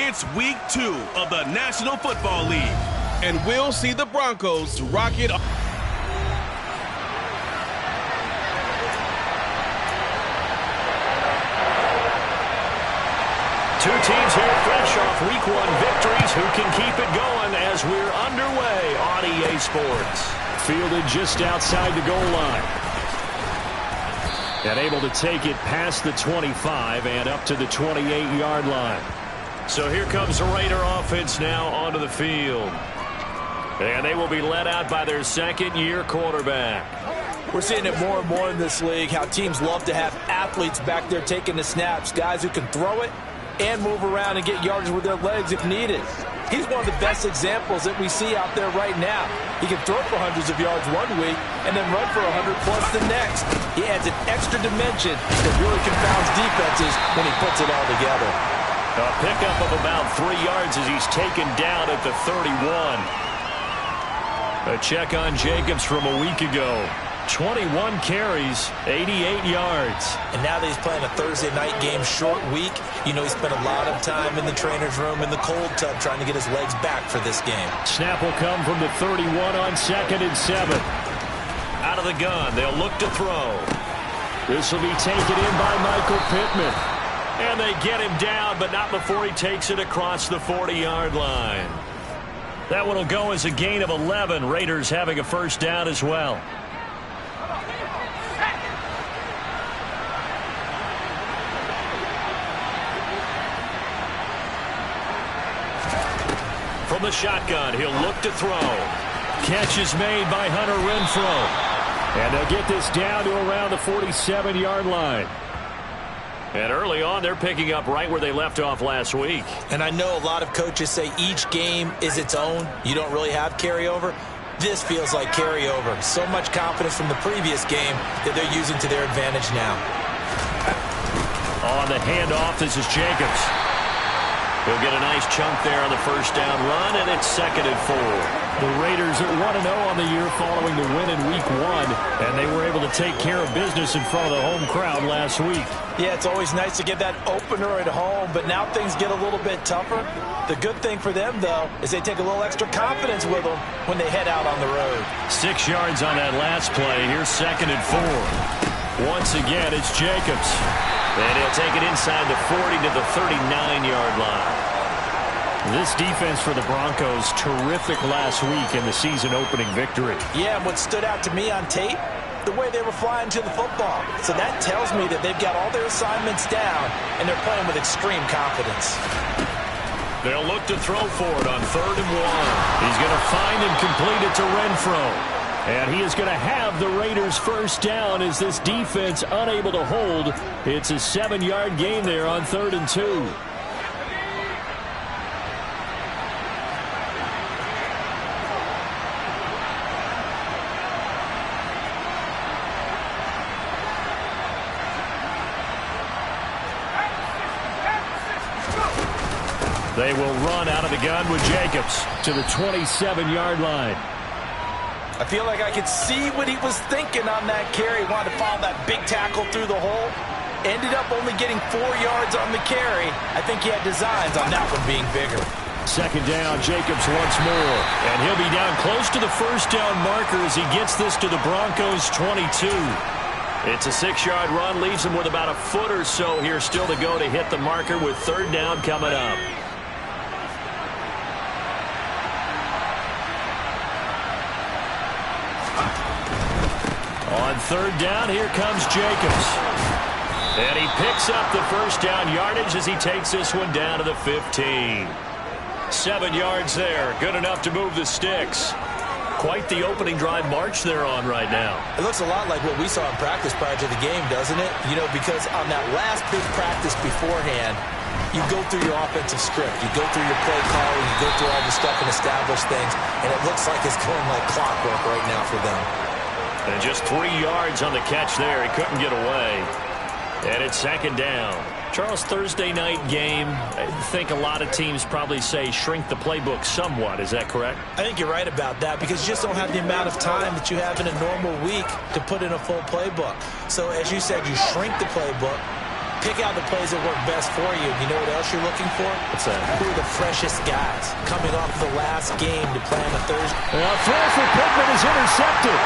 It's week 2 of the National Football League, and we'll see the Broncos rock it. Two teams here fresh off week 1 victories. Who can keep it going as we're underway on EA Sports? Fielded just outside the goal line. And able to take it past the 25 and up to the 28-yard line. So here comes the Raider offense now onto the field. And they will be led out by their second-year quarterback. We're seeing it more and more in this league, how teams love to have athletes back there taking the snaps, guys who can throw it and move around and get yardage with their legs if needed. He's one of the best examples that we see out there right now. He can throw for hundreds of yards one week and then run for 100-plus the next. He adds an extra dimension that really confounds defenses when he puts it all together. A pickup of about 3 yards as he's taken down at the 31. A check on Jacobs from a week ago. 21 carries, 88 yards. And now that he's playing a Thursday night game, short week, you know he spent a lot of time in the trainer's room in the cold tub trying to get his legs back for this game. Snap will come from the 31 on 2nd and 7. Out of the gun, they'll look to throw. This will be taken in by Michael Pittman. And they get him down, but not before he takes it across the 40-yard line. That one will go as a gain of 11. Raiders having a first down as well. From the shotgun, he'll look to throw. Catch is made by Hunter Renfrow. And they'll get this down to around the 47-yard line. And early on, they're picking up right where they left off last week. And I know a lot of coaches say each game is its own. You don't really have carryover. This feels like carryover. So much confidence from the previous game that they're using to their advantage now. On the handoff, this is Jacobs. He'll get a nice chunk there on the first down run, and it's 2nd and 4. The Raiders are 1-0 on the year following the win in week 1, and they were able to take care of business in front of the home crowd last week. Yeah, it's always nice to get that opener at home, but now things get a little bit tougher. The good thing for them, though, is they take a little extra confidence with them when they head out on the road. 6 yards on that last play. Here's 2nd and 4. Once again, it's Jacobs. And he'll take it inside the 40 to the 39-yard line. This defense for the Broncos, terrific last week in the season-opening victory. Yeah, and what stood out to me on tape, the way they were flying to the football. So that tells me that they've got all their assignments down, and they're playing with extreme confidence. They'll look to throw for it on 3rd and 1. He's going to find and complete it to Renfrow. And he is going to have the Raiders first down as this defense unable to hold. It's a 7-yard gain there on 3rd and 2. They will run out of the gun with Jacobs to the 27-yard line. I feel like I could see what he was thinking on that carry. He wanted to follow that big tackle through the hole. Ended up only getting 4 yards on the carry. I think he had designs on that one being bigger. 2nd down, Jacobs once more. And he'll be down close to the first down marker as he gets this to the Broncos' 22. It's a 6-yard run, leaves him with about a foot or so here still to go to hit the marker with 3rd down coming up. On 3rd down, here comes Jacobs. And he picks up the first down yardage as he takes this one down to the 15. 7 yards there, good enough to move the sticks. Quite the opening drive march they're on right now. It looks a lot like what we saw in practice prior to the game, doesn't it? You know, because on that last big practice beforehand, you go through your offensive script. You go through your play calling. You go through all the stuff and establish things. And it looks like it's going like clockwork right now for them. And just 3 yards on the catch there. He couldn't get away. And it's 2nd down. Charles, Thursday night game, I think a lot of teams probably say shrink the playbook somewhat. Is that correct? I think you're right about that because you just don't have the amount of time that you have in a normal week to put in a full playbook. So as you said, you shrink the playbook. Pick out the plays that work best for you. You know what else you're looking for? What's that? Who are the freshest guys coming off the last game to play on a Thursday? A throw for Pittman is intercepted.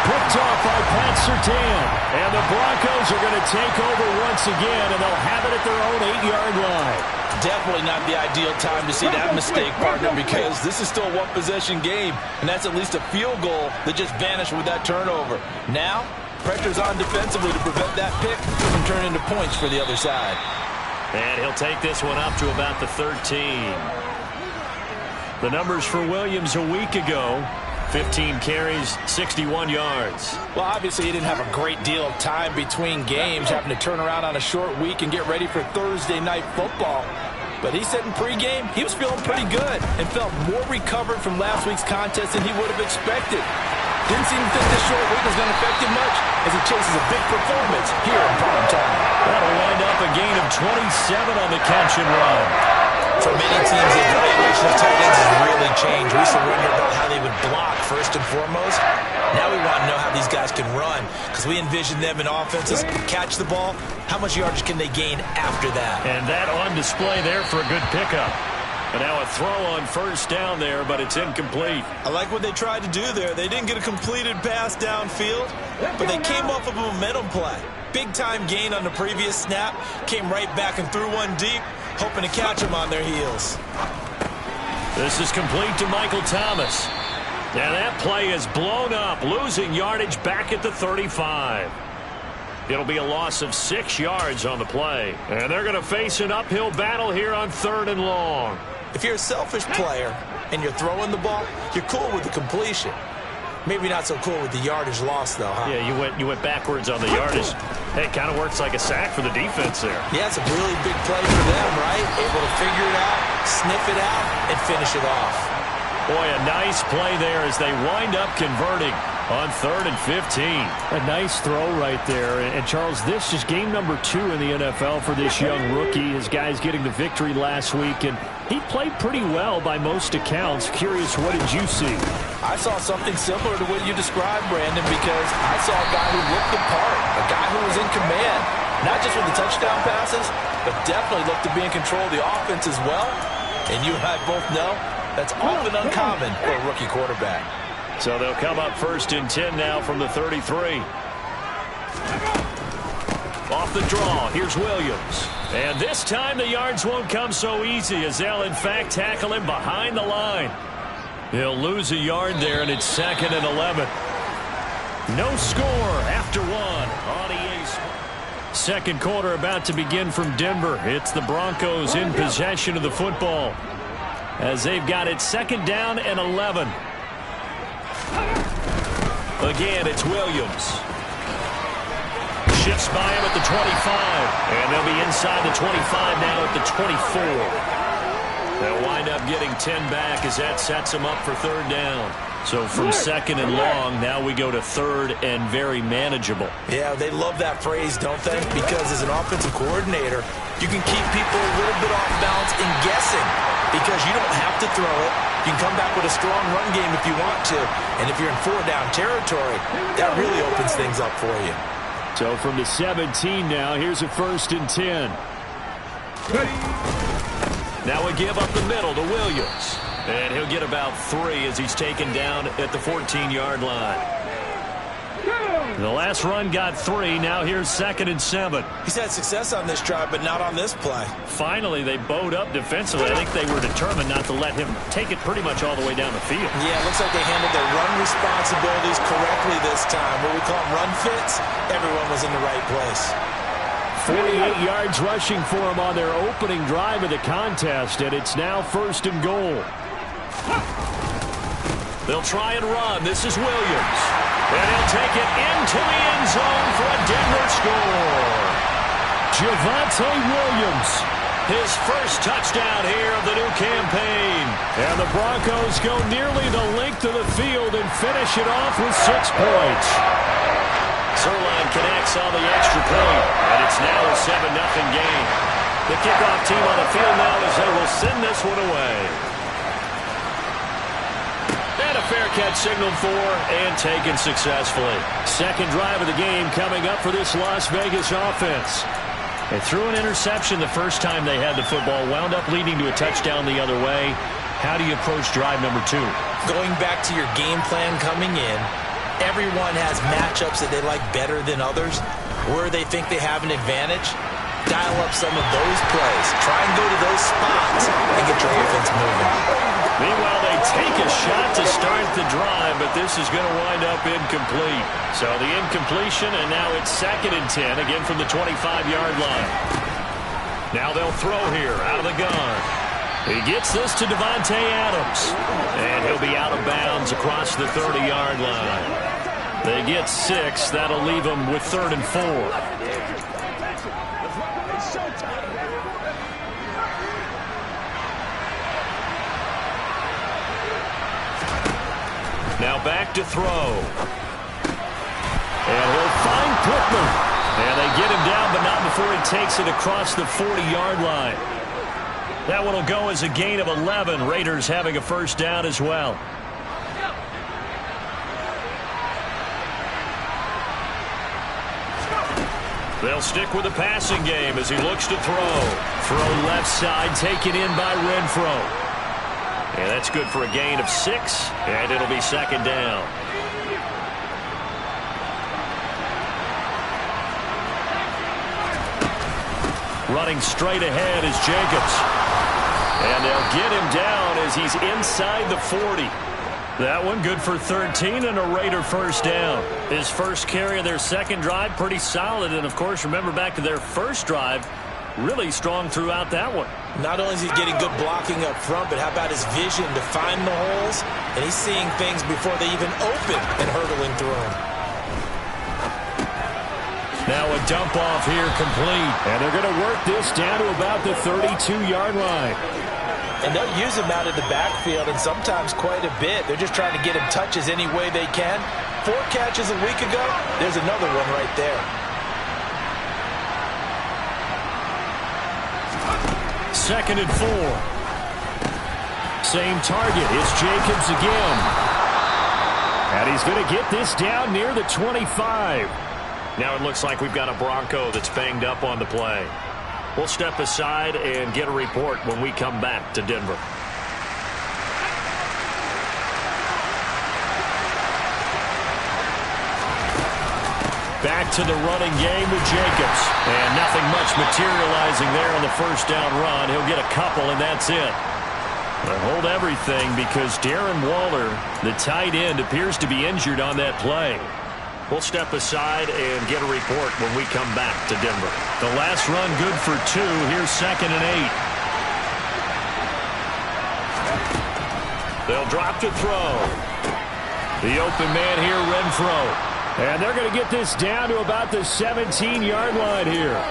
Picked off by Pat Surtain. And the Broncos are going to take over once again, and they'll have it at their own 8-yard line. Definitely not the ideal time to see that mistake, partner, because this is still a one-possession game, and that's at least a field goal that just vanished with that turnover. Now, pressure's on defensively to prevent that pick from turning into points for the other side. And he'll take this one up to about the 13. The numbers for Williams a week ago: 15 carries, 61 yards. Well, obviously he didn't have a great deal of time between games, having to turn around on a short week and get ready for Thursday night football. But he said in pregame he was feeling pretty good and felt more recovered from last week's contest than he would have expected. Didn't seem to think this short week was going to affect him much as he chases a big performance here in prime time. That'll wind up a gain of 27 on the catch and run. For many teams, the evaluation of tight ends has really changed. We used to wonder about how they would block first and foremost. Now we want to know how these guys can run, because we envision them in offenses catch the ball. How much yardage can they gain after that? And that on display there for a good pickup. And now a throw on first down there, but it's incomplete. I like what they tried to do there. They didn't get a completed pass downfield, but they came off of a momentum play. Big-time gain on the previous snap, came right back and threw one deep, hoping to catch them on their heels. This is complete to Michael Thomas. Now that play is blown up, losing yardage back at the 35. It'll be a loss of 6 yards on the play. And they're going to face an uphill battle here on 3rd and long. If you're a selfish player and you're throwing the ball, you're cool with the completion. Maybe not so cool with the yardage loss, though, huh? Yeah, you went backwards on the yardage. Hey, it kind of works like a sack for the defense there. Yeah, it's a really big play for them, right? Able to figure it out, sniff it out, and finish it off. Boy, a nice play there as they wind up converting on 3rd and 15. A nice throw right there. And Charles, this is game number 2 in the NFL for this young rookie. His guys getting the victory last week, and he played pretty well by most accounts. Curious, what did you see? I saw something similar to what you described, Brandon, because I saw a guy who looked the part, a guy who was in command, not just with the touchdown passes, but definitely looked to be in control of the offense as well. And you and I both know that's often uncommon for a rookie quarterback. So they'll come up 1st and 10 now from the 33. Off the draw, here's Williams. And this time the yards won't come so easy as they'll in fact tackle him behind the line. He'll lose a yard there, and it's 2nd and 11. No score after 1 on EA Sports. Second quarter about to begin from Denver. It's the Broncos in possession of the football as they've got it 2nd down and 11. Again, it's Williams. Shifts by him at the 25. And they'll be inside the 25 now at the 24. They'll wind up getting 10 back as that sets them up for 3rd down. So from 2nd and long, now we go to 3rd and very manageable. Yeah, they love that phrase, don't they? Because as an offensive coordinator, you can keep people a little bit off balance and guessing because you don't have to throw it. You can come back with a strong run game if you want to. And if you're in 4-down territory, that really opens things up for you. So from the 17 now, here's a 1st and 10. Now we give up the middle to Williams. And he'll get about 3 as he's taken down at the 14-yard line. The last run got 3. Now here's 2nd and 7. He's had success on this drive, but not on this play. Finally, they bowed up defensively. I think they were determined not to let him take it pretty much all the way down the field. Yeah, it looks like they handled their run responsibilities correctly this time. What we call them run fits, everyone was in the right place. 48 yards rushing for him on their opening drive of the contest, and it's now 1st and goal. They'll try and run. This is Williams. And he'll take it into the end zone for a Denver score. Javonte Williams. His first touchdown here of the new campaign. And the Broncos go nearly the length of the field and finish it off with 6 points. Sirline connects on the extra point, and it's now a 7-0 game. The kickoff team on the field now as they will send this one away. And a fair catch signaled for and taken successfully. Second drive of the game coming up for this Las Vegas offense. They threw an interception the first time they had the football, wound up leading to a touchdown the other way. How do you approach drive number 2? Going back to your game plan coming in, everyone has matchups that they like better than others, where they think they have an advantage. Dial up some of those plays. Try and go to those spots and get your offense moving. Meanwhile, they take a shot to start the drive, but this is going to wind up incomplete. So the incompletion, and now it's 2nd and 10, again from the 25-yard line. Now they'll throw here out of the gun. He gets this to Devontae Adams, and he'll be out of bounds across the 30-yard line. They get 6. That'll leave them with 3rd and 4. Now back to throw. And he'll find Pittman. And they get him down, but not before he takes it across the 40-yard line. That one will go as a gain of 11. Raiders having a first down as well. They'll stick with the passing game as he looks to throw. Throw left side, taken in by Renfro. And that's good for a gain of 6, and it'll be 2nd down. Running straight ahead is Jacobs. And they'll get him down as he's inside the 40. That one good for 13 and a Raider first down. His first carry of their second drive, pretty solid. And, of course, remember back to their first drive, really strong throughout that one. Not only is he getting good blocking up front, but how about his vision to find the holes? And he's seeing things before they even open and hurdling through them. Now a dump off here complete. And they're going to work this down to about the 32-yard line. And they'll use him out of the backfield, and sometimes quite a bit. They're just trying to get him touches any way they can. 4 catches a week ago, there's another one right there. 2nd and 4. Same target. It's Jacobs again. And he's going to get this down near the 25. Now it looks like we've got a Bronco that's banged up on the play. We'll step aside and get a report when we come back to Denver. Back to the running game with Jacobs. And nothing much materializing there on the first down run. He'll get a couple, and that's it. But hold everything because Darren Waller, the tight end, appears to be injured on that play. We'll step aside and get a report when we come back to Denver. The last run good for 2. Here's 2nd and 8. They'll drop to throw. The open man here, Renfro. And they're going to get this down to about the 17-yard line here.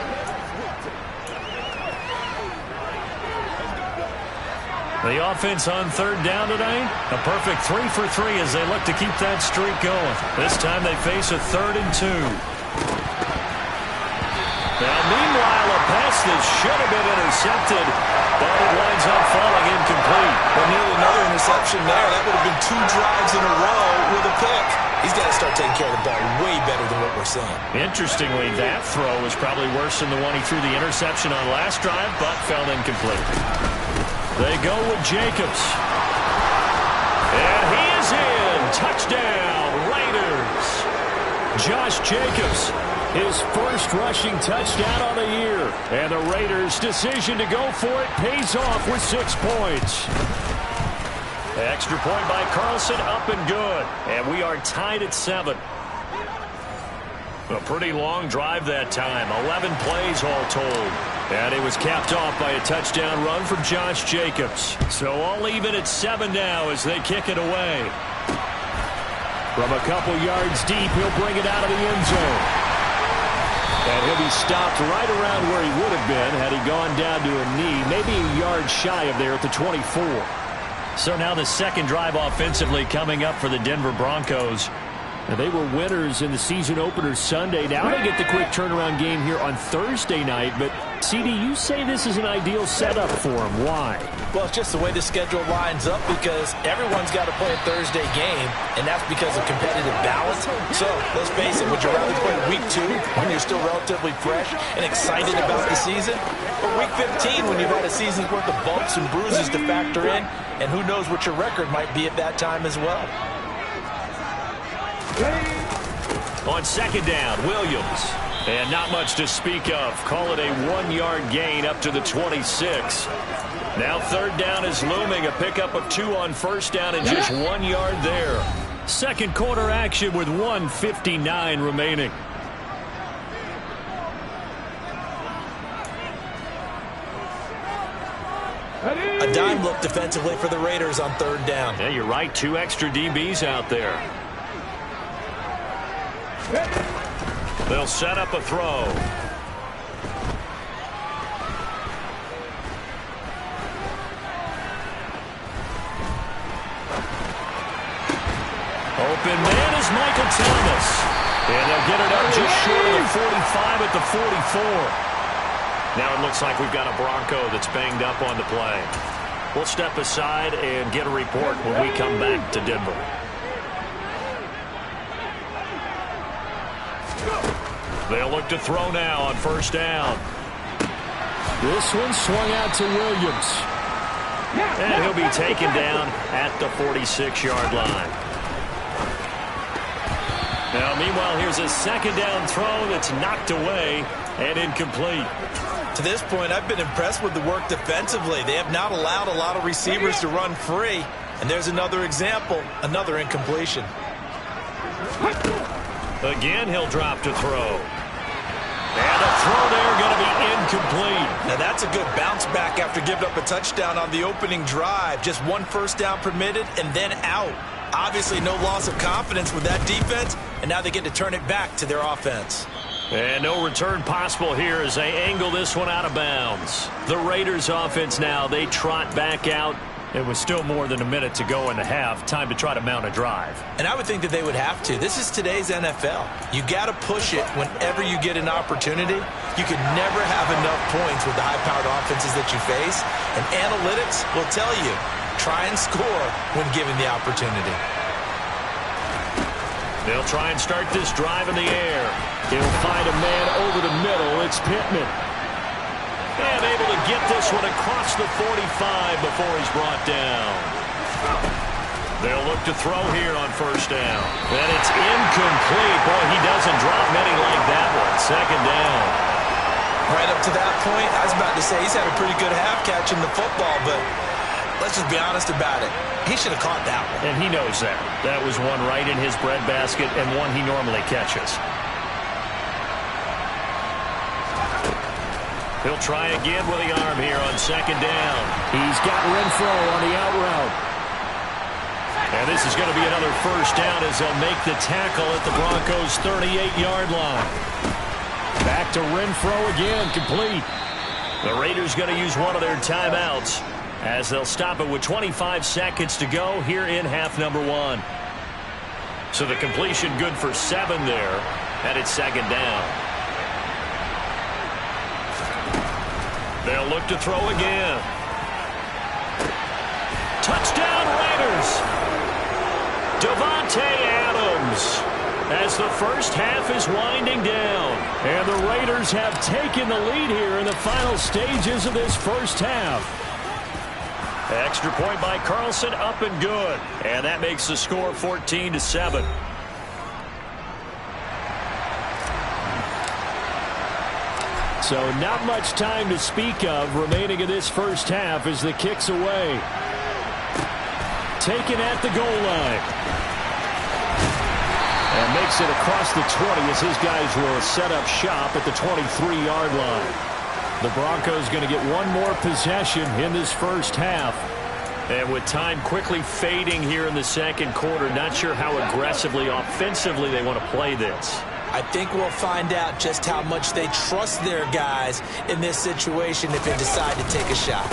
The offense on 3rd down today, a perfect 3 for 3 as they look to keep that streak going. This time they face a 3rd and 2. Now, meanwhile, a pass that should have been intercepted, but it winds up falling incomplete. But nearly another interception there. That would have been 2 drives in a row with a pick. He's got to start taking care of the ball way better than what we're seeing. Interestingly, that throw was probably worse than the one he threw the interception on last drive, but fell incomplete. They go with Jacobs. And he is in. Touchdown, Raiders. Josh Jacobs, his first rushing touchdown on the year. And the Raiders' decision to go for it pays off with 6 points. Extra point by Carlson, up and good. And we are tied at 7. A pretty long drive that time. 11 plays all told. And it was capped off by a touchdown run from Josh Jacobs. So all even at 7 now as they kick it away. From a couple yards deep, he'll bring it out of the end zone. And he'll be stopped right around where he would have been had he gone down to a knee, maybe a yard shy of there at the 24. So now the second drive offensively coming up for the Denver Broncos. Now, they were winners in the season opener Sunday. Now they get the quick turnaround game here on Thursday night. But, CD, you say this is an ideal setup for them. Why? Well, it's just the way the schedule lines up because everyone's got to play a Thursday game, and that's because of competitive balance. So, let's face it, would you rather play week 2 when you're still relatively fresh and excited about the season? Or week 15 when you've had a season's worth of bumps and bruises to factor in, and who knows what your record might be at that time as well. On second down, Williams. And not much to speak of. Call it a 1-yard gain up to the 26. Now third down is looming. A pickup of 2 on first down and just 1 yard there. Second quarter action with 1:59 remaining. A dime look defensively for the Raiders on third down. Yeah, you're right. 2 extra DBs out there. They'll set up a throw. Open man is Michael Thomas. And they'll get it up just short of the 45 at the 44. Now it looks like we've got a Bronco that's banged up on the play. We'll step aside and get a report when we come back to Denver. They'll look to throw now on first down. This one swung out to Williams. And he'll be taken down at the 46-yard line. Now, meanwhile, here's a second down throw that's knocked away and incomplete. To this point, I've been impressed with the work defensively. They have not allowed a lot of receivers to run free. And there's another example, another incompletion. Again, he'll drop to throw. And a throw there going to be incomplete. Now that's a good bounce back after giving up a touchdown on the opening drive. Just 1 first down permitted and then out. Obviously no loss of confidence with that defense, and now they get to turn it back to their offense. And no return possible here as they angle this one out of bounds. The Raiders offense now, they trot back out. It was still more than a minute to go in the half. Time to try to mount a drive. And I would think that they would have to. This is today's NFL. You got to push it whenever you get an opportunity. You can never have enough points with the high-powered offenses that you face. And analytics will tell you, try and score when given the opportunity. They'll try and start this drive in the air. He'll find a man over the middle. It's Pittman. And able to get this one across the 45 before he's brought down. They'll look to throw here on first down. And it's incomplete. Boy, he doesn't drop many like that one. Second down. Right up to that point, I was about to say he's had a pretty good half catching the football, but let's just be honest about it. He should have caught that one. And he knows that. That was one right in his breadbasket and one he normally catches. He'll try again with the arm here on second down. He's got Renfro on the out route. And this is going to be another first down as they'll make the tackle at the Broncos' 38-yard line. Back to Renfro again, complete. The Raiders going to use one of their timeouts as they'll stop it with 25 seconds to go here in half number 1. So the completion good for 7 there, and it's second down. They'll look to throw again. Touchdown Raiders. Davante Adams as the first half is winding down. And the Raiders have taken the lead here in the final stages of this first half. Extra point by Carlson, up and good. And that makes the score 14-7. So not much time to speak of remaining in this first half as the kick's away. Taken at the goal line. And makes it across the 20 as his guys will set up shop at the 23-yard line. The Broncos going to get one more possession in this first half. And with time quickly fading here in the second quarter, not sure how aggressively, offensively they want to play this. I think we'll find out just how much they trust their guys in this situation if they decide to take a shot.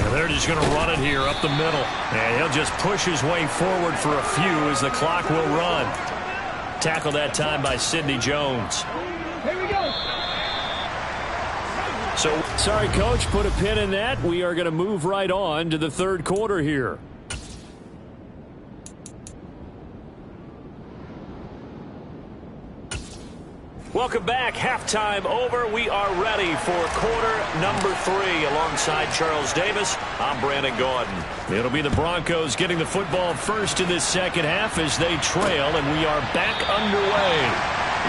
And they're just going to run it here up the middle. And he'll just push his way forward for a few as the clock will run. Tackle that time by Sidney Jones. Here we go. So, sorry, Coach, put a pin in that. We are going to move right on to the third quarter here. welcome back. Halftime over. We are ready for quarter number 3. Alongside Charles Davis, I'm Brandon Gordon. It'll be the Broncos getting the football first in this second half as they trail, and we are back underway.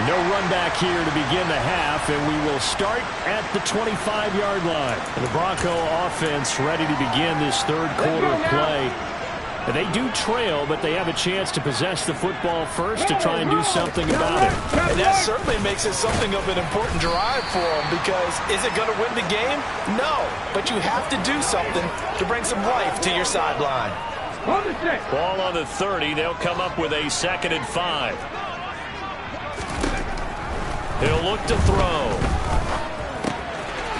No run back here to begin the half, and we will start at the 25-yard line. And the Bronco offense ready to begin this third quarter play. And they do trail, but they have a chance to possess the football first to try and do something about it. And that certainly makes it something of an important drive for them, because is it going to win the game? No, but you have to do something to bring some life to your sideline. Ball on the 30. They'll come up with a 2nd and 5. He'll look to throw.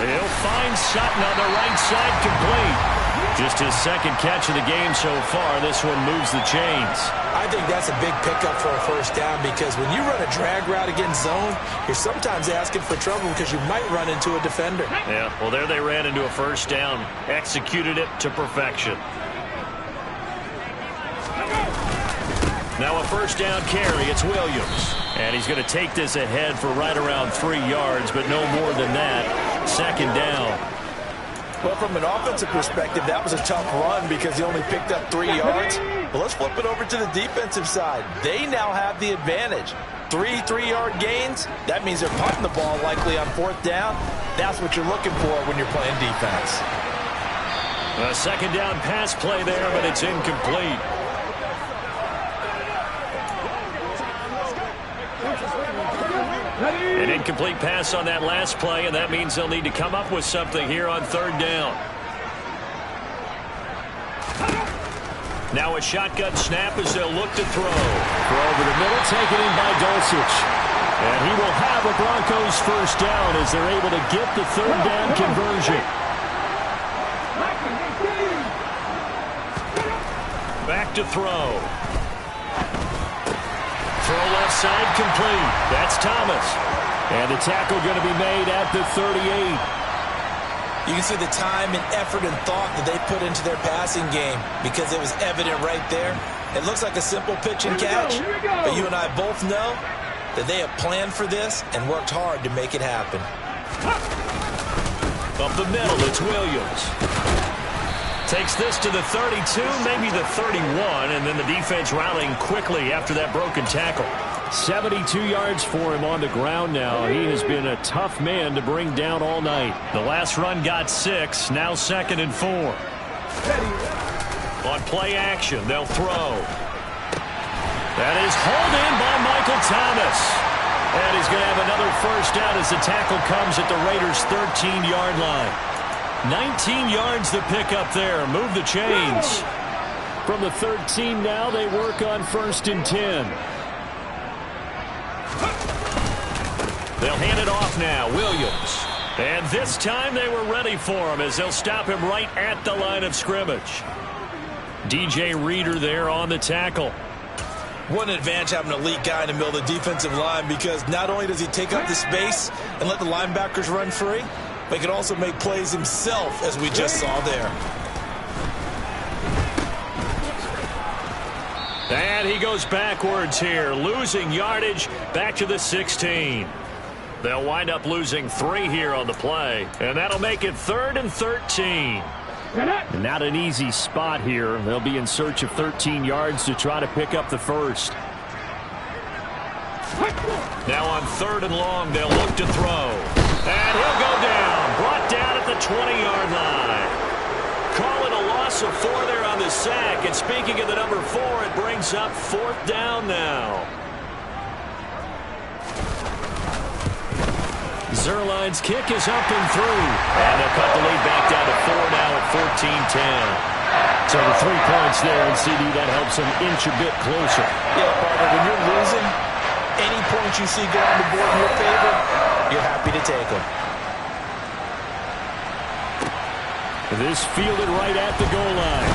He'll find Sutton on the right side, complete. Just his 2nd catch of the game so far. This one moves the chains. I think that's a big pickup for a first down, because when you run a drag route against zone, you're sometimes asking for trouble because you might run into a defender. Yeah, well, there they ran into a first down. Executed it to perfection. Now a first down carry. It's Williams. And he's going to take this ahead for right around 3 yards, but no more than that. 2nd down. Well, from an offensive perspective, that was a tough run because he only picked up 3 yards. But let's flip it over to the defensive side. They now have the advantage. 3 3-yard gains. That means they're punting the ball likely on 4th down. That's what you're looking for when you're playing defense. A 2nd down pass play there, but it's incomplete. An incomplete pass on that last play, and that means they'll need to come up with something here on 3rd down. Now a shotgun snap as they'll look to throw. Throw over the middle, taken in by Dulcich. And he will have a Broncos first down as they're able to get the 3rd down conversion. Back to throw. Throw left side, complete. That's Thomas. And the tackle going to be made at the 38. You can see the time and effort and thought that they put into their passing game, because it was evident right there. It looks like a simple pitch and catch, but you and I both know that they have planned for this and worked hard to make it happen. Up the middle, it's Williams. Takes this to the 32, maybe the 31, and then the defense rallying quickly after that broken tackle. 72 yards for him on the ground now. He has been a tough man to bring down all night. The last run got 6, now 2nd and 4. On play action, they'll throw. That is hauled in by Michael Thomas. And he's going to have another first down as the tackle comes at the Raiders' 13-yard line. 19 yards to pick up there. Move the chains. From the 13 now, they work on 1st and 10. They'll hand it off now. Williams. And this time they were ready for him as they'll stop him right at the line of scrimmage. DJ Reader there on the tackle. What an advantage having an elite guy in the middle of the defensive line, because not only does he take up the space and let the linebackers run free, but he can also make plays himself, as we just saw there. And he goes backwards here, losing yardage back to the 16. They'll wind up losing 3 here on the play, and that'll make it 3rd and 13. Not an easy spot here. They'll be in search of 13 yards to try to pick up the first. Now on 3rd and long, they'll look to throw. And he'll go down, brought down at the 20-yard line. Call it a loss of 4 there on the sack. And speaking of the number 4, it brings up 4th down now. Zerline's kick is up and through. And they'll cut the lead back down to 4 now at 14-10. So the 3 points there, and CD, that helps them inch a bit closer. Yeah, partner, when you're losing, any points you see go on the board in your favor, you're happy to take them. This fielded right at the goal line.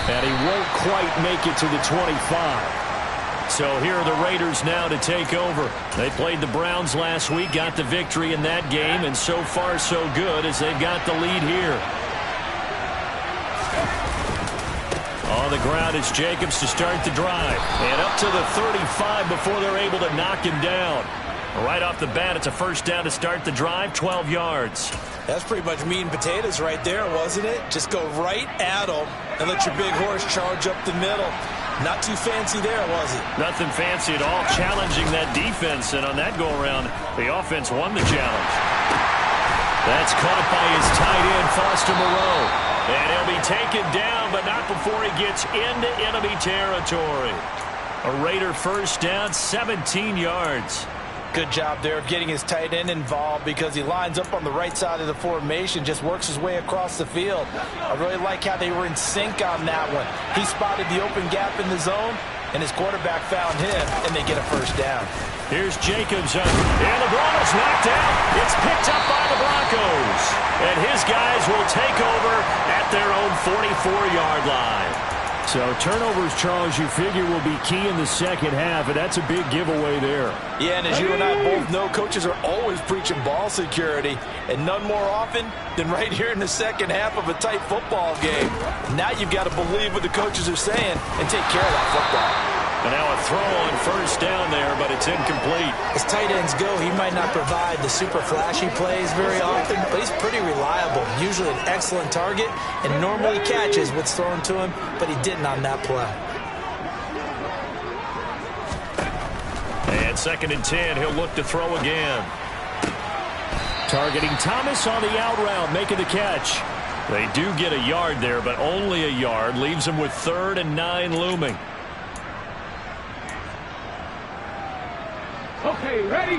And he won't quite make it to the 25. So here are the Raiders now to take over. They played the Browns last week, got the victory in that game, and so far so good as they've got the lead here. On the ground, it's Jacobs to start the drive. And up to the 35 before they're able to knock him down. Right off the bat, it's a first down to start the drive, 12 yards. That's pretty much meat and potatoes right there, wasn't it? Just go right at them and let your big horse charge up the middle. Not too fancy there, was it? Nothing fancy at all, challenging that defense. And on that go-around, the offense won the challenge. That's caught by his tight end, Foster Moreau. And he'll be taken down, but not before he gets into enemy territory. A Raider first down, 17 yards. Good job there of getting his tight end involved because he lines up on the right side of the formation, just works his way across the field. I really like how they were in sync on that one. He spotted the open gap in the zone, and his quarterback found him, and they get a first down. Here's Jacobs, and the ball is knocked out. It's picked up by the Broncos. And his guys will take over at their own 44-yard line. So turnovers, Charles, you figure will be key in the second half, and that's a big giveaway there. Yeah, and as you and I both know, coaches are always preaching ball security, and none more often than right here in the second half of a tight football game. Now you've got to believe what the coaches are saying and take care of that football. And now a throw on first down there, but it's incomplete. As tight ends go, he might not provide the super flashy plays very often, but he's pretty reliable. Usually an excellent target, and normally catches what's thrown to him, but he didn't on that play. And 2nd and 10, he'll look to throw again. Targeting Thomas on the out route, making the catch. They do get a yard there, but only a yard. Leaves them with 3rd and 9 looming. Okay, ready?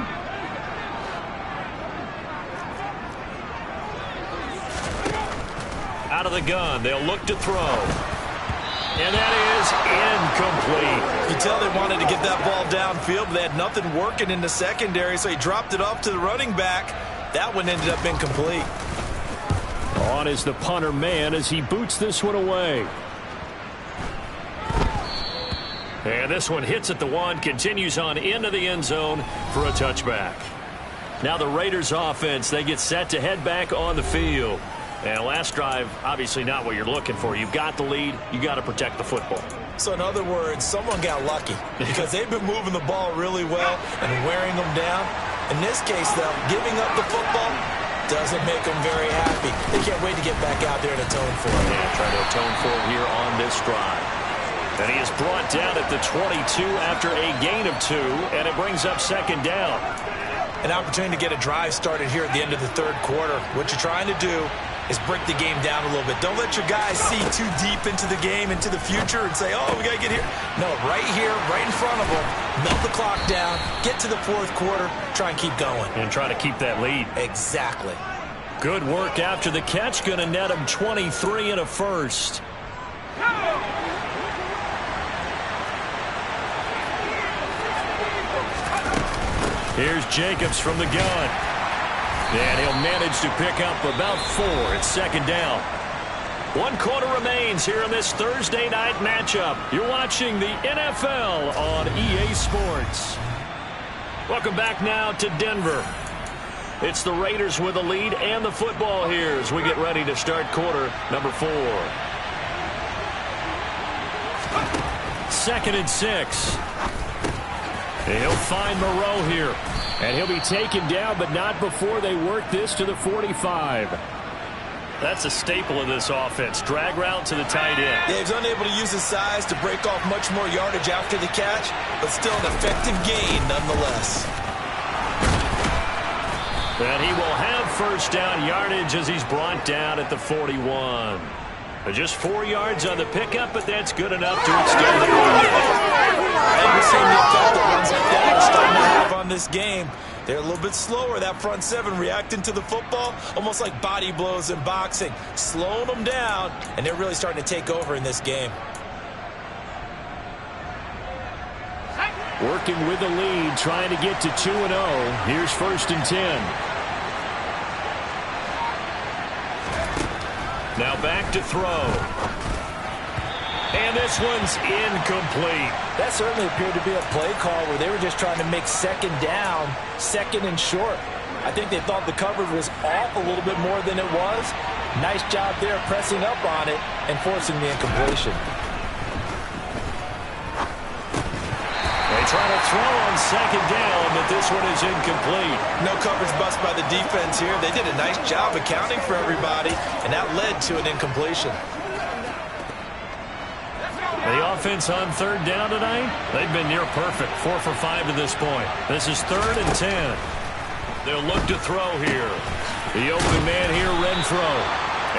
Out of the gun, they'll look to throw. And that is incomplete. You tell they wanted to get that ball downfield, but they had nothing working in the secondary, so he dropped it off to the running back. That one ended up incomplete. On is the punter man as he boots this one away. And this one hits at the 1, continues on into the end zone for a touchback. Now the Raiders offense, they get set to head back on the field. And last drive, obviously not what you're looking for. You've got the lead. You got to protect the football. So in other words, someone got lucky because they've been moving the ball really well and wearing them down. In this case, though, giving up the football doesn't make them very happy. They can't wait to get back out there and atone for it. Yeah, try to atone for it here on this drive. And he is brought down at the 22 after a gain of 2, and it brings up 2nd down. An opportunity to get a drive started here at the end of the 3rd quarter. What you're trying to do is break the game down a little bit. Don't let your guys see too deep into the game, into the future, and say, oh, we got to get here. No, right here, right in front of them, melt the clock down, get to the 4th quarter, try and keep going. And try to keep that lead. Exactly. Good work after the catch. Going to net him 23 and a first. Here's Jacobs from the gun. And he'll manage to pick up about 4 at 2nd down. 1 quarter remains here in this Thursday night matchup. You're watching the NFL on EA Sports. Welcome back now to Denver. It's the Raiders with the lead and the football here as we get ready to start quarter number 4. 2nd and 6. He'll find Moreau here. And he'll be taken down, but not before they work this to the 45. That's a staple of this offense. Drag route to the tight end. Yeah, he's unable to use his size to break off much more yardage after the catch, but still an effective gain nonetheless. And he will have first down yardage as he's brought down at the 41. Just 4 yards on the pickup, but that's good enough to extend the lead. And we're seeing the effect that runs like that are starting to have on this game. They're a little bit slower, that front 7 reacting to the football, almost like body blows in boxing, slowing them down, and they're really starting to take over in this game. Working with the lead, trying to get to 2-0. Here's 1st and 10. Now back to throw. And this one's incomplete. That certainly appeared to be a play call where they were just trying to make second down, second and short. I think they thought the coverage was off a little bit more than it was. Nice job there pressing up on it and forcing the incompletion. They try to throw on second down, but this one is incomplete. No coverage bust by the defense here. They did a nice job accounting for everybody, and that led to an incompletion. The offense on third down tonight, they've been near perfect, 4 for 5 to this point. This is 3rd and 10. They'll look to throw here. The open man here, Renfro.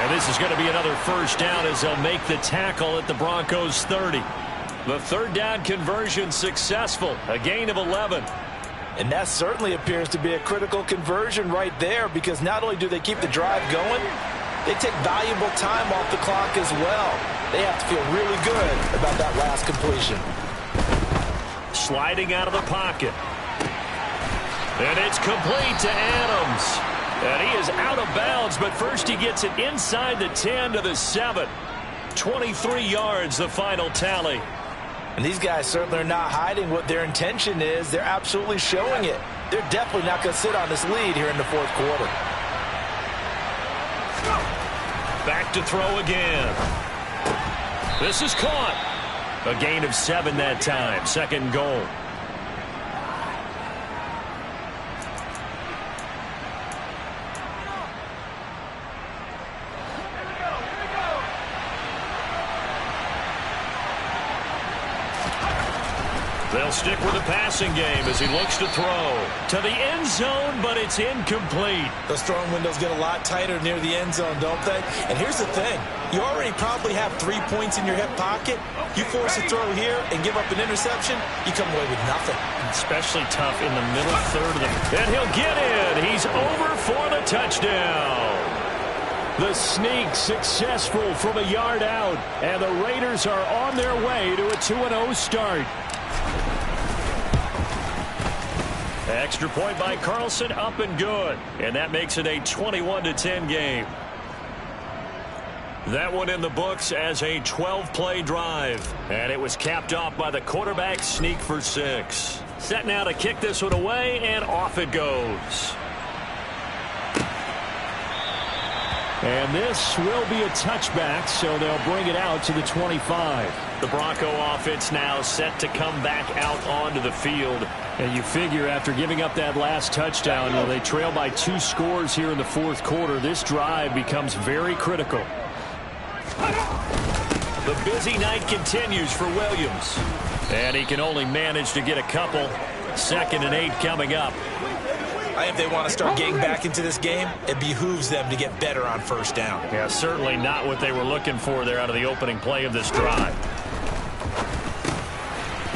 And this is going to be another first down as they'll make the tackle at the Broncos 30. The third down conversion successful, a gain of 11. And that certainly appears to be a critical conversion right there, because not only do they keep the drive going, they take valuable time off the clock as well. They have to feel really good about that last completion. Sliding out of the pocket. And it's complete to Adams. And he is out of bounds, but first he gets it inside the 10 to the 7. 23 yards, the final tally. And these guys certainly are not hiding what their intention is. They're absolutely showing it. They're definitely not going to sit on this lead here in the fourth quarter. Back to throw again. This is caught. A gain of 7 that time. 2nd goal. They'll stick with the passing game as he looks to throw to the end zone, but it's incomplete. Those throwing windows get a lot tighter near the end zone, don't they? And here's the thing. You already probably have 3 points in your hip pocket. You force a throw here and give up an interception, you come away with nothing. Especially tough in the middle third of the... And he'll get in. He's over for the touchdown. The sneak successful from a yard out, and the Raiders are on their way to a 2-0 start. Extra point by Carlson, up and good. And that makes it a 21-10 game. That one in the books as a 12-play drive. And it was capped off by the quarterback sneak for 6. Set now to kick this one away, and off it goes. And this will be a touchback, so they'll bring it out to the 25. The Bronco offense now set to come back out onto the field. And you figure after giving up that last touchdown, well, they trail by 2 scores here in the fourth quarter. This drive becomes very critical. The busy night continues for Williams. And he can only manage to get a couple. 2nd and 8 coming up. I think if they want to start getting back into this game, it behooves them to get better on first down. Yeah, certainly not what they were looking for there out of the opening play of this drive.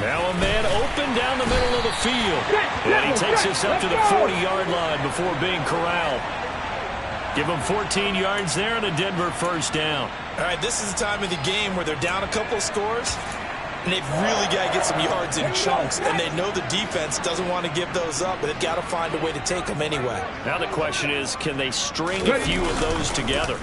Now a man open down the middle of the field. And he takes us up to the 40-yard line before being corralled. Give him 14 yards there and a Denver first down. All right, this is the time of the game where they're down a couple of scores, and they've really got to get some yards in chunks. And they know the defense doesn't want to give those up, but they've got to find a way to take them anyway. Now the question is, can they string a few of those together?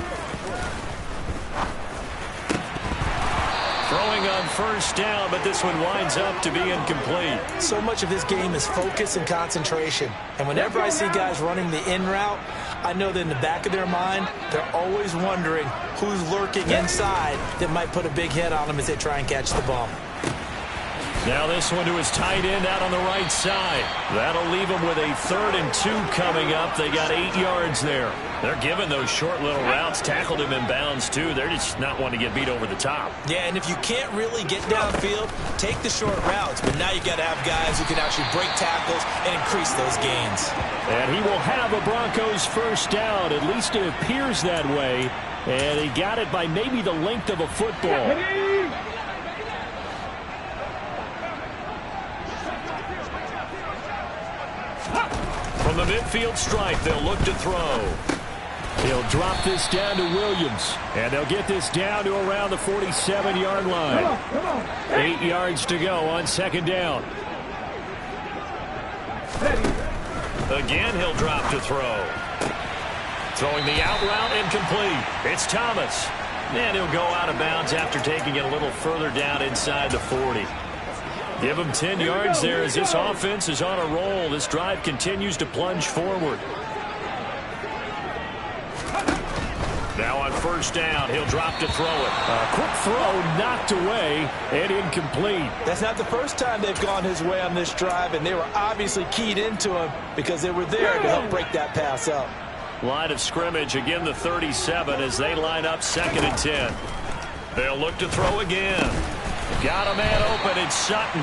Throwing on first down, but this one winds up to be incomplete. So much of this game is focus and concentration. And whenever I see guys running the in route, I know that in the back of their mind, they're always wondering who's lurking inside that might put a big hit on them as they try and catch the ball. Now this one to his tight end out on the right side. That'll leave him with a 3rd and 2 coming up. They got 8 yards there. They're giving those short little routes. Tackled him in bounds, too. They're just not wanting to get beat over the top. Yeah, and if you can't really get downfield, take the short routes. But now you got to have guys who can actually break tackles and increase those gains. And he will have a Broncos first down. At least it appears that way. And he got it by maybe the length of a football. From the midfield stripe, they'll look to throw. He'll drop this down to Williams. And they'll get this down to around the 47-yard line. 8 yards to go on 2nd down. Again, he'll drop to throw. Throwing the out route incomplete. It's Thomas. And he'll go out of bounds after taking it a little further down inside the 40. Give him 10 yards there as this offense is on a roll. This drive continues to plunge forward. Now on first down, he'll drop to throw it. A quick throw knocked away and incomplete. That's not the first time they've gone his way on this drive, and they were obviously keyed into him because they were there to help break that pass up. Line of scrimmage, again the 37 as they line up 2nd and 10. They'll look to throw again. Got a man open, it's Sutton.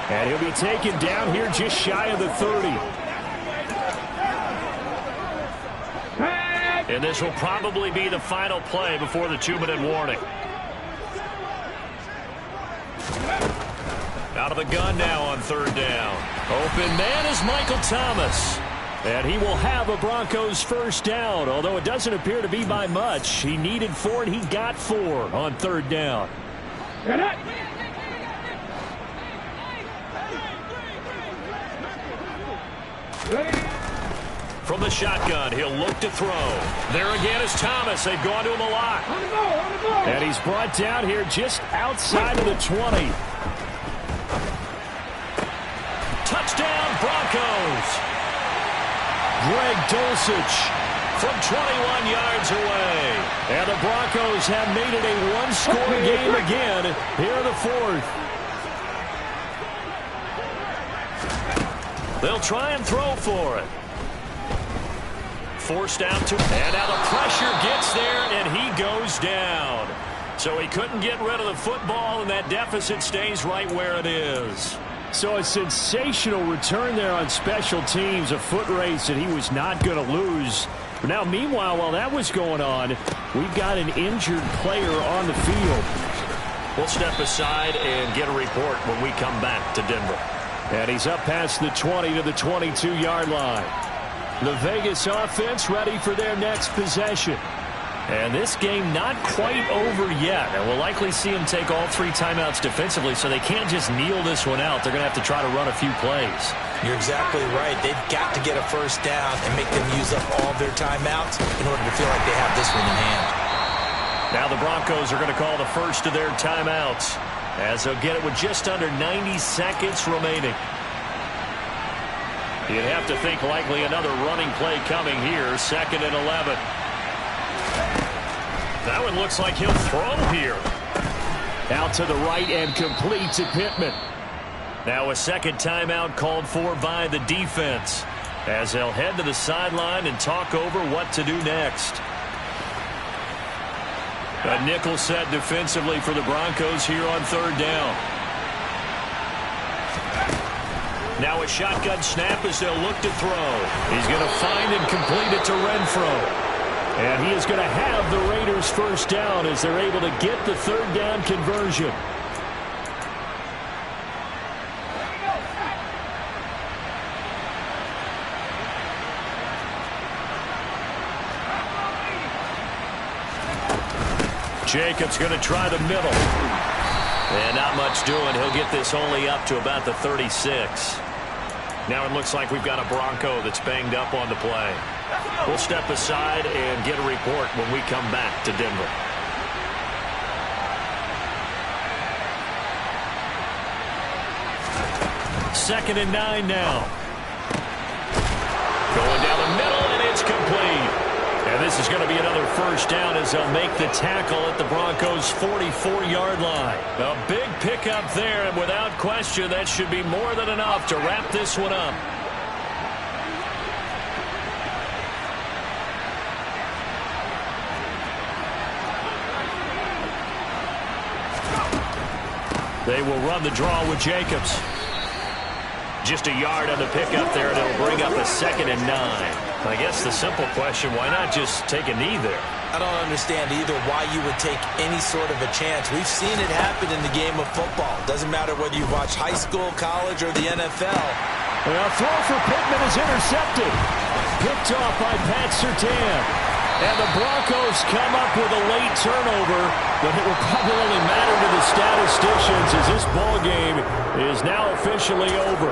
And he'll be taken down here just shy of the 30. And this will probably be the final play before the 2-minute warning. Out of the gun now on 3rd down. Open man is Michael Thomas. And he will have a Broncos first down, although it doesn't appear to be by much. He needed 4, and he got 4 on 3rd down. From the shotgun, he'll look to throw. There again is Thomas. They've gone to him a lot. And he's brought down here just outside of the 20. Touchdown, Broncos. Greg Dulcich from 21 yards away. And the Broncos have made it a one-score game again here in the 4th. They'll try and throw for it. Forced out to, and now the pressure gets there, and he goes down. So he couldn't get rid of the football, and that deficit stays right where it is. So a sensational return there on special teams, a foot race that he was not going to lose. But now, meanwhile, while that was going on, we've got an injured player on the field. We'll step aside and get a report when we come back to Denver. And he's up past the 20 to the 22-yard line. The Vegas offense ready for their next possession. And this game not quite over yet. And we'll likely see them take all 3 timeouts defensively, so they can't just kneel this one out. They're going to have to try to run a few plays. You're exactly right. They've got to get a first down and make them use up all of their timeouts in order to feel like they have this one in hand. Now the Broncos are going to call the first of their timeouts as they'll get it with just under 90 seconds remaining. You'd have to think likely another running play coming here. 2nd and 11. That one looks like he'll throw here. Out to the right and complete to Pittman. Now a second timeout called for by the defense as they'll head to the sideline and talk over what to do next. A nickel set defensively for the Broncos here on 3rd down. Now a shotgun snap as they'll look to throw. He's going to find and complete it to Renfro. And he is going to have the Raiders first down as they're able to get the 3rd down conversion. Jacobs going to try the middle. And not much doing. He'll get this only up to about the 36. Now it looks like we've got a Bronco that's banged up on the play. We'll step aside and get a report when we come back to Denver. Second and 9 now. Going down the middle, and it's complete. And this is going to be another first down as they'll make the tackle at the Broncos' 44-yard line. A big pickup there, and without question, that should be more than enough to wrap this one up. They will run the draw with Jacobs. Just a yard on the pickup there, and it'll bring up a 2nd and 9. I guess the simple question, why not just take a knee there? I don't understand either why you would take any sort of a chance. We've seen it happen in the game of football. Doesn't matter whether you watch high school, college, or the NFL. A throw for Pittman is intercepted. Picked off by Pat Surtain. And the Broncos come up with a late turnover, but it will probably only matter to the statisticians as this ball game is now officially over.